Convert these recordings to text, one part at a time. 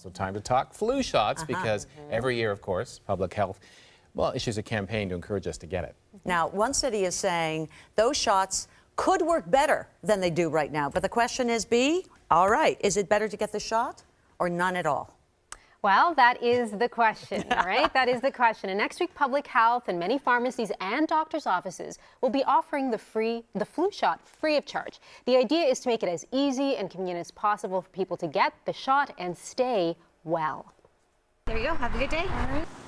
Also time to talk flu shots because every year, of course, public health, well, issues a campaign to encourage us to get it. Now, one city is saying those shots could work better than they do right now. But the question is, all right, is it better to get the shot or none at all? Well, that is the question, right? That is the question. And next week, public health and many pharmacies and doctors' offices will be offering the flu shot free of charge. The idea is to make it as easy and convenient as possible for people to get the shot and stay well. There you go. Have a good day.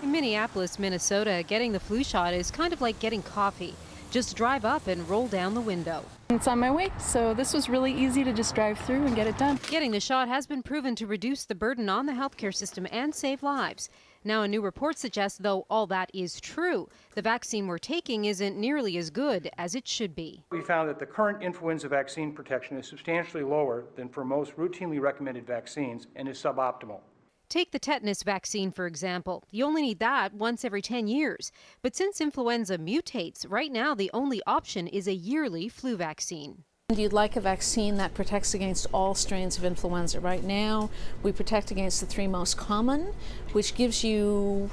In Minneapolis, Minnesota, getting the flu shot is kind of like getting coffee. Just drive up and roll down the window. It's on my way, so this was really easy to just drive through and get it done. Getting the shot has been proven to reduce the burden on the healthcare system and save lives. Now, a new report suggests, though all that is true, the vaccine we're taking isn't nearly as good as it should be. We found that the current influenza vaccine protection is substantially lower than for most routinely recommended vaccines and is suboptimal. Take the tetanus vaccine, for example. You only need that once every 10 years. But since influenza mutates, right now the only option is a yearly flu vaccine. You'd like a vaccine that protects against all strains of influenza. Right now, we protect against the 3 most common, which gives you,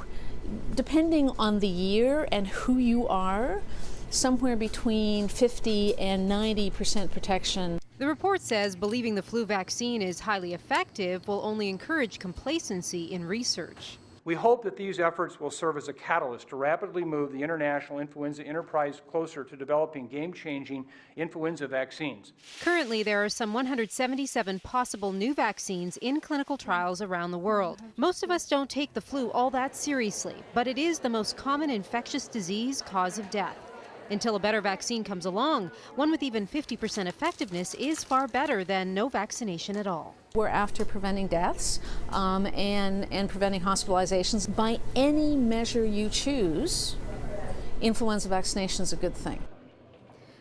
depending on the year and who you are, somewhere between 50 and 90% protection. The report says believing the flu vaccine is highly effective will only encourage complacency in research. We hope that these efforts will serve as a catalyst to rapidly move the international influenza enterprise closer to developing game-changing influenza vaccines. Currently, there are some 177 possible new vaccines in clinical trials around the world. Most of us don't take the flu all that seriously, but it is the most common infectious disease cause of death. Until a better vaccine comes along, one with even 50% effectiveness is far better than no vaccination at all. We're after preventing deaths and preventing hospitalizations. By any measure you choose, influenza vaccination is a good thing.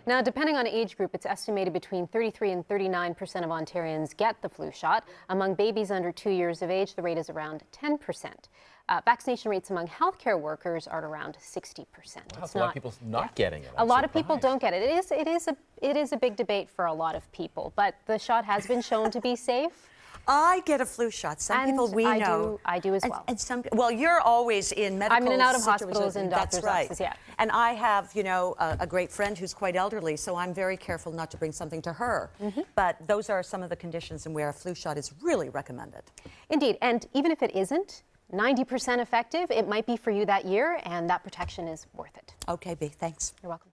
Now, depending on age group, it's estimated between 33 and 39% of Ontarians get the flu shot. Among babies under 2 years of age, the rate is around 10%. Vaccination rates among healthcare workers are at around 60%. Wow, so a lot of people not getting it. A lot of people don't get it. It is a big debate for a lot of people, but the shot has been shown to be safe. I get a flu shot. Some people we know. I do as well. And some, well, you're always in medical I'm in and out of situations. hospitals and doctors' offices, yeah. And I have, you know, a great friend who's quite elderly, so I'm very careful not to bring something to her. But those are some of the conditions in where a flu shot is really recommended. Indeed, and even if it isn't 90% effective, it might be for you that year, and that protection is worth it. Okay, B, thanks. You're welcome.